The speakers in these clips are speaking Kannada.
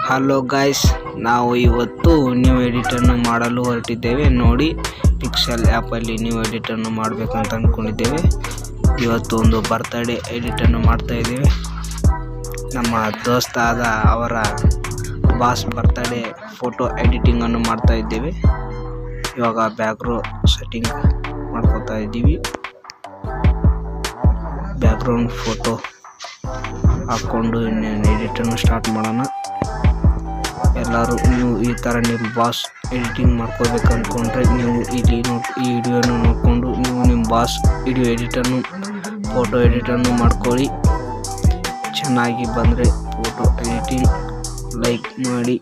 ಹಲೋ ಗಾಯ್ಸ್, ನಾವು ಇವತ್ತು ನ್ಯೂ ಎಡಿಟನ್ನು ಮಾಡಲು ಹೊರಟಿದ್ದೇವೆ. ನೋಡಿ, ಪಿಕ್ಸೆಲ್ ಆ್ಯಪಲ್ಲಿ ನ್ಯೂ ಎಡಿಟನ್ನು ಮಾಡಬೇಕಂತ ಅಂದ್ಕೊಂಡಿದ್ದೇವೆ. ಇವತ್ತು ಒಂದು ಬರ್ತ್ಡೇ ಎಡಿಟನ್ನು ಮಾಡ್ತಾ ಇದ್ದೇವೆ. ನಮ್ಮ ದೋಸ್ತ ಆದ ಅವರ ಬಾಸ್ ಬರ್ತ್ಡೇ ಫೋಟೋ ಎಡಿಟಿಂಗನ್ನು ಮಾಡ್ತಾ ಇದ್ದೇವೆ. ಇವಾಗ ಬ್ಯಾಕ್ಗ್ರೌಂಡ್ ಸೆಟ್ಟಿಂಗ್ ಮಾಡ್ಕೋತಾ ಇದ್ದೀವಿ. ಬ್ಯಾಕ್ಗ್ರೌಂಡ್ ಫೋಟೋ ಹಾಕ್ಕೊಂಡು ಎಡಿಟನ್ನು ಸ್ಟಾರ್ಟ್ ಮಾಡೋಣ. ಎಲ್ಲರೂ ನೀವು ಈ ಥರ ನಿಮ್ಮ ಬಾಸ್ ಎಡಿಟಿಂಗ್ ಮಾಡ್ಕೋಬೇಕು ಅಂದ್ಕೊಂಡ್ರೆ ನೀವು ಇಲ್ಲಿ ಈ ವಿಡಿಯೋನ ನೋಡಿಕೊಂಡು ನೀವು ನಿಮ್ಮ ಬಾಸ್ ವಿಡಿಯೋ ಎಡಿಟನ್ನು ಫೋಟೋ ಎಡಿಟನ್ನು ಮಾಡ್ಕೊಳ್ಳಿ. ಚೆನ್ನಾಗಿ ಬಂದರೆ ಫೋಟೋ ಎಡಿಟಿಂಗ್ ಲೈಕ್ ಮಾಡಿ,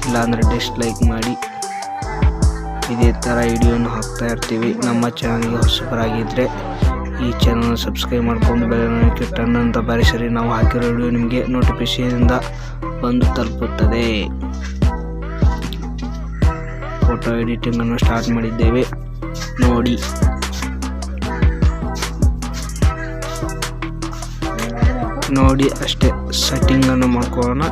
ಇಲ್ಲಾಂದರೆ ಡಿಸ್ಲೈಕ್ ಮಾಡಿ. ಇದೇ ಥರ ವಿಡಿಯೋನ ಹಾಕ್ತಾ ಇರ್ತೀವಿ. ನಮ್ಮ ಚಾನಲ್ಗೆ ಹೊಸಬರಾಗಿದ್ದರೆ ಈ ಚಾನಲ್ನ ಸಬ್ಸ್ಕ್ರೈಬ್ ಮಾಡ್ಕೊಂಡು ಬೆಲ್ ಟನ್ ಅಂತ ಬರೆಸಿರಿ. ನಾವು ಹಾಕಿರೋ ವಿಡಿಯೋ ನಿಮಗೆ ನೋಟಿಫಿಕೇಷನಿಂದ ಬಂದು ತಲುಪುತ್ತದೆ. ಫೋಟೋ ಎಡಿಟಿಂಗನ್ನು ಸ್ಟಾರ್ಟ್ ಮಾಡಿದ್ದೇವೆ. ನೋಡಿ ಅಷ್ಟೇ. ಸೆಟ್ಟಿಂಗನ್ನು ಮಾಡ್ಕೊಳ್ಳೋಣ.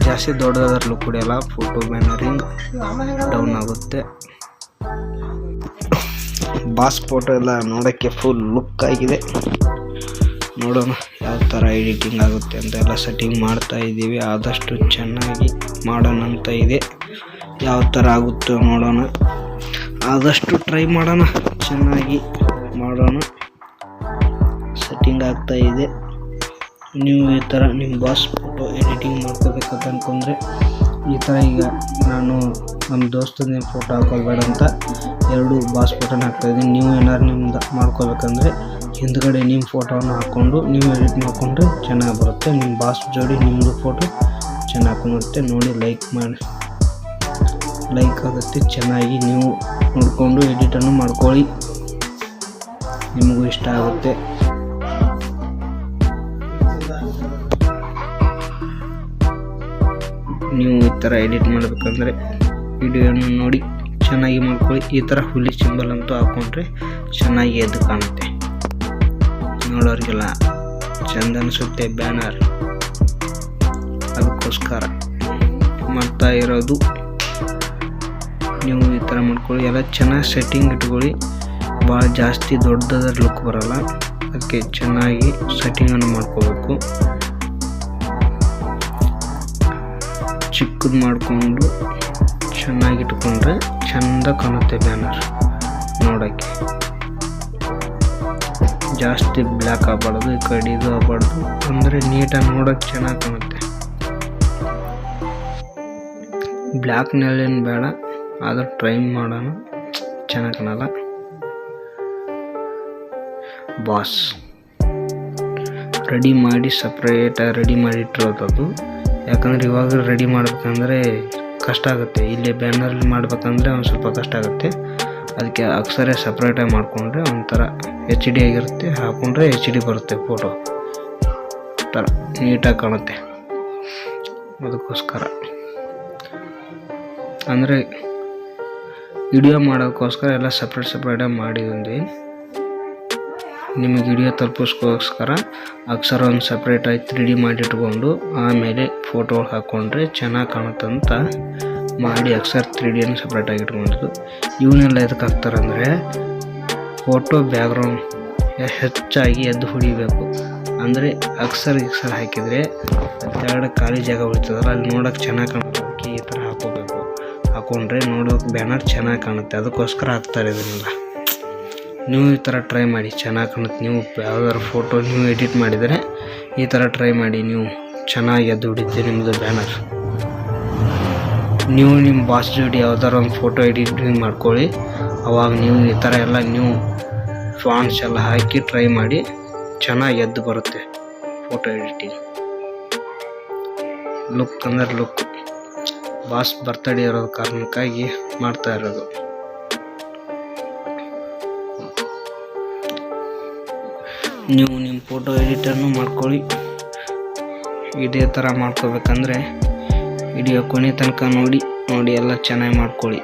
ಜಾಸ್ತಿ ದೊಡ್ಡದಾದ್ರೂ ಕುಡಿಯಲ್ಲ, ಫೋಟೋ ಬ್ಯಾನರಿಂಗ್ ಡೌನ್ ಆಗುತ್ತೆ. ಬಾಸ್ ಫೋಟೋ ಎಲ್ಲ ನೋಡೋಕ್ಕೆ ಫುಲ್ ಲುಕ್ ಆಗಿದೆ. ನೋಡೋಣ ಯಾವ ಥರ ಎಡಿಟಿಂಗ್ ಆಗುತ್ತೆ ಅಂತ ಎಲ್ಲ ಸೆಟ್ಟಿಂಗ್ ಮಾಡ್ತಾ ಇದ್ದೀವಿ. ಆದಷ್ಟು ಚೆನ್ನಾಗಿ ಮಾಡೋಣ ಅಂತ ಇದೆ. ಯಾವ ಥರ ಆಗುತ್ತೋ ನೋಡೋಣ. ಆದಷ್ಟು ಟ್ರೈ ಮಾಡೋಣ, ಚೆನ್ನಾಗಿ ಮಾಡೋಣ. ಸೆಟ್ಟಿಂಗ್ ಆಗ್ತಾ ಇದೆ. ನೀವು ಈ ಥರ ನಿಮ್ಮ ಬಾಸ್ ಫೋಟೋ ಎಡಿಟಿಂಗ್ ಮಾಡ್ಕೋಬೇಕಂತ ಅಂದ್ಕೊಂಡ್ರೆ ಈ ಥರ, ಈಗ ನಾನು ನಮ್ಮ ದೋಸ್ತನ ಫೋಟೋ ಹಾಕೋಬೇಡ ಅಂತ 2 ಬಾಸ್ ಫೋಟೋನ ಹಾಕ್ತಾಯಿದ್ದೀನಿ. ನೀವು ಏನಾದ್ರು ನಿಮ್ದು ಮಾಡ್ಕೋಬೇಕಂದ್ರೆ ಹಿಂದ್ಗಡೆ ನಿಮ್ಮ ಫೋಟೋವನ್ನು ಹಾಕ್ಕೊಂಡು ನೀವು ಎಡಿಟ್ ಮಾಡಿಕೊಂಡ್ರೆ ಚೆನ್ನಾಗಿ ಬರುತ್ತೆ. ನಿಮ್ಮ ಬಾಸ್ ಜೋಡಿ ನಿಮ್ಮದು ಫೋಟೋ ಚೆನ್ನಾಗಿ ಬರುತ್ತೆ. ನೋಡಿ, ಲೈಕ್ ಆಗುತ್ತೆ. ಚೆನ್ನಾಗಿ ನೀವು ನೋಡಿಕೊಂಡು ಎಡಿಟನ್ನು ಮಾಡ್ಕೊಳ್ಳಿ, ನಿಮಗೂ ಇಷ್ಟ ಆಗುತ್ತೆ. ನೀವು ಈ ಥರ ಎಡಿಟ್ ಮಾಡಬೇಕಂದ್ರೆ ವಿಡಿಯೋನ ನೋಡಿ ಚೆನ್ನಾಗಿ ಮಾಡ್ಕೊಳ್ಳಿ. ಈ ಥರ ಹುಲಿ ಸಿಂಬಲ್ ಅಂತೂ ಹಾಕ್ಕೊಂಡ್ರೆ ಚೆನ್ನಾಗಿ ಎದ್ದು ಕಾಣುತ್ತೆ, ನೋಡೋರಿಗೆಲ್ಲ ಚಂದ ಅನಿಸುತ್ತೆ. ಬ್ಯಾನರ್ ಅದಕ್ಕೋಸ್ಕರ ಮಾಡ್ತಾ ಇರೋದು. ನೀವು ಈ ಥರ ಮಾಡ್ಕೊಳ್ಳಿ. ಎಲ್ಲ ಚೆನ್ನಾಗಿ ಸೆಟ್ಟಿಂಗ್ ಇಟ್ಕೊಳ್ಳಿ. ಭಾಳ ಜಾಸ್ತಿ ದೊಡ್ಡದಾದ ಲುಕ್ ಬರೋಲ್ಲ, ಅದಕ್ಕೆ ಚೆನ್ನಾಗಿ ಸೆಟ್ಟಿಂಗನ್ನು ಮಾಡ್ಕೋಬೇಕು. ಚಿಕ್ಕದು ಮಾಡಿಕೊಂಡು ಚೆನ್ನಾಗಿಟ್ಕೊಂಡ್ರೆ ಚೆಂದ ಕಾಣುತ್ತೆ ಬ್ಯಾನರ್ ನೋಡೋಕ್ಕೆ. ಜಾಸ್ತಿ ಬ್ಲ್ಯಾಕ್ ಆಗಬಾರ್ದು, ಈ ಕಡೆ ಇದು ಆಗಬಾರ್ದು, ಅಂದರೆ ನೀಟಾಗಿ ನೋಡೋಕ್ಕೆ ಚೆನ್ನಾಗಿ ಕಾಣುತ್ತೆ. ಬ್ಲ್ಯಾಕ್ನಲ್ಲೇನು ಬೇಡ, ಆದರೂ ಟ್ರೈ ಮಾಡೋಣ, ಚೆನ್ನಾಗಿ ಕಾಣಲ್ಲ. ಬಾಸ್ ರೆಡಿ ಮಾಡಿ ಸಪ್ರೇಟಾಗಿ ರೆಡಿ ಮಾಡಿಟ್ಟಿರೋದು. ಯಾಕಂದರೆ ಇವಾಗ ರೆಡಿ ಮಾಡಬೇಕಂದ್ರೆ ಕಷ್ಟ ಆಗುತ್ತೆ. ಇಲ್ಲಿ ಬ್ಯಾನರಲ್ಲಿ ಮಾಡಬೇಕಂದ್ರೆ ಒಂದು ಸ್ವಲ್ಪ ಕಷ್ಟ ಆಗುತ್ತೆ. ಅದಕ್ಕೆ ಅಕ್ಷರ ಸಪ್ರೇಟಾಗಿ ಮಾಡಿಕೊಂಡ್ರೆ ಒಂಥರ HD ಆಗಿರುತ್ತೆ. ಹಾಕ್ಕೊಂಡ್ರೆ HD ಬರುತ್ತೆ, ಫೋಟೋ ಥರ ನೀಟಾಗಿ ಕಾಣುತ್ತೆ. ಅದಕ್ಕೋಸ್ಕರ ಅಂದರೆ ವಿಡಿಯೋ ಮಾಡೋಕ್ಕೋಸ್ಕರ ಎಲ್ಲ ಸಪ್ರೇಟಾಗಿ ಮಾಡಿದ್ವಿ. ನಿಮಗೆ ವಿಡಿಯೋ ತಲುಪಿಸ್ಕೋಸ್ಕರ ಅಕ್ಷರ ಒಂದು ಸಪ್ರೇಟಾಗಿ 3D ಮಾಡಿಟ್ಕೊಂಡು ಆಮೇಲೆ ಫೋಟೋ ಹಾಕ್ಕೊಂಡ್ರೆ ಚೆನ್ನಾಗಿ ಕಾಣುತ್ತಂತ ಮಾಡಿ ಅಕ್ಷರ 3Dಯನ್ನು ಸಪ್ರೇಟಾಗಿ ಇಟ್ಕೊಂಡಿದ್ದು. ಇವನ್ನೆಲ್ಲ ಎದಕ್ಕೆ ಹಾಕ್ತಾರಂದರೆ ಫೋಟೋ ಬ್ಯಾಕ್ಗ್ರೌಂಡ್ ಹೆಚ್ಚಾಗಿ ಎದ್ದು ಹೊಡಿಬೇಕು. ಅಂದರೆ ಅಕ್ಷರ ಹಾಕಿದರೆ ಅದೆರಡು ಖಾಲಿ ಜಾಗ ಉಳಿತದಲ್ಲ, ಅಲ್ಲಿ ನೋಡೋಕೆ ಚೆನ್ನಾಗಿ ಕಾಣೋದಕ್ಕೆ ಈ ಥರ ಹಾಕ್ಕೊಂಡ್ರೆ ನೋಡೋಕೆ ಬ್ಯಾನರ್ ಚೆನ್ನಾಗಿ ಕಾಣುತ್ತೆ. ಅದಕ್ಕೋಸ್ಕರ ಹಾಕ್ತಾರೆ ಇದನ್ನೆಲ್ಲ. ನೀವು ಈ ಥರ ಟ್ರೈ ಮಾಡಿ, ಚೆನ್ನಾಗಿ ಕಾಣುತ್ತೆ. ನೀವು ಯಾವ್ದಾದ್ರು ಫೋಟೋ ನೀವು ಎಡಿಟ್ ಮಾಡಿದರೆ ಈ ಥರ ಟ್ರೈ ಮಾಡಿ, ನೀವು ಚೆನ್ನಾಗಿ ಎದ್ದು ಹೊಡಿತೀರಿ ನಿಮ್ಮದು ಬ್ಯಾನರ್. ನೀವು ನಿಮ್ಮ ಬಾಸ್ ಜೋಡಿ ಯಾವ್ದಾರು ಒಂದು ಫೋಟೋ ಎಡಿಟಿಂಗ್ ಮಾಡ್ಕೊಳ್ಳಿ. ಅವಾಗ ನೀವು ಈ ಥರ ಎಲ್ಲ ನೀವು ಫಾಂಟ್ಸ್ ಎಲ್ಲ ಹಾಕಿ ಟ್ರೈ ಮಾಡಿ, ಚೆನ್ನಾಗಿ ಎದ್ದು ಬರುತ್ತೆ ಫೋಟೋ ಎಡಿಟಿಂಗ್. ಲುಕ್ ಅಂದರೆ ಲುಕ್. ಬಾಸ್ ಬರ್ತ್ಡೇ ಇರೋದು ಕಾರಣಕ್ಕಾಗಿ ಮಾಡ್ತಾ ಇರೋದು. ನೀವು ನಿಮ್ಮ ಫೋಟೋ ಎಡಿಟನ್ನು ಮಾಡ್ಕೊಳ್ಳಿ. ಇದೇ ಥರ ಮಾಡ್ಕೋಬೇಕಂದ್ರೆ ವಿಡಿಯೋ ಕೊನೆ ತನಕ ನೋಡಿ ಎಲ್ಲ ಚೆನ್ನಾಗಿ ಮಾಡ್ಕೊಳ್ಳಿ.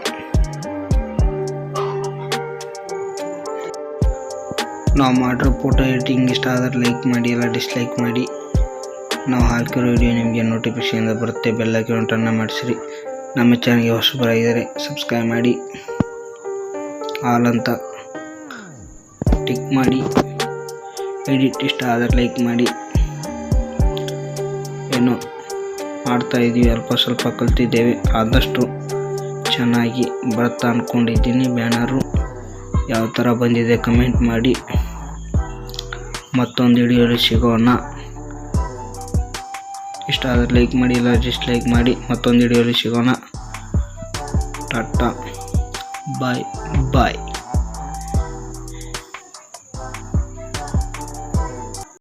ನಾವು ಮಾಡಿರೋ ಫೋಟೋ ಎಡಿಟಿಂಗ್ ಇಷ್ಟ ಆದರೆ ಲೈಕ್ ಮಾಡಿ, ಎಲ್ಲ ಡಿಸ್ಲೈಕ್ ಮಾಡಿ. ನಾವು ಹಾಕಿರೋ ವಿಡಿಯೋ ನಿಮಗೆ ನೋಟಿಫಿಕೇಶನ್ ಬರುತ್ತೆ. ಬೆಲ್ ಐಕಾನ್ ಟರ್ನ್ ಮಾಡಿಸಿರಿ. ನಮ್ಮ ಚಾನಲ್ಗೆ ಹೊಸಬರಾಗಿದ್ದರೆ ಸಬ್ಸ್ಕ್ರೈಬ್ ಮಾಡಿ, ಆಲ್ ಅಂತ ಟಿಕ್ ಮಾಡಿ, ಎಡಿಟ್ ಇಷ್ಟ ಆದರೆ ಲೈಕ್ ಮಾಡಿ. ಏನೋ ಮಾಡ್ತಾ ಇದ್ದೀವಿ, ಅಲ್ಪ ಸ್ವಲ್ಪ ಕಲ್ತಿದ್ದೇವೆ, ಆದಷ್ಟು ಚೆನ್ನಾಗಿ ಬರುತ್ತಾ ಅಂದ್ಕೊಂಡಿದ್ದೀನಿ. ಬ್ಯಾನರು ಯಾವ ಥರ ಬಂದಿದೆ ಕಮೆಂಟ್ ಮಾಡಿ. ಮತ್ತೊಂದು ವಿಡಿಯೋಲಿ ಸಿಗೋಣ. ಇಷ್ಟ ಆದರೆ ಲೈಕ್ ಮಾಡಿ, ಇಲ್ಲ ಡಿಸ್ಲೈಕ್ ಮಾಡಿ. ಮತ್ತೊಂದು ವಿಡಿಯೋಲಿ ಸಿಗೋಣ. ಟಾಟಾ, ಬಾಯ್ ಬಾಯ್.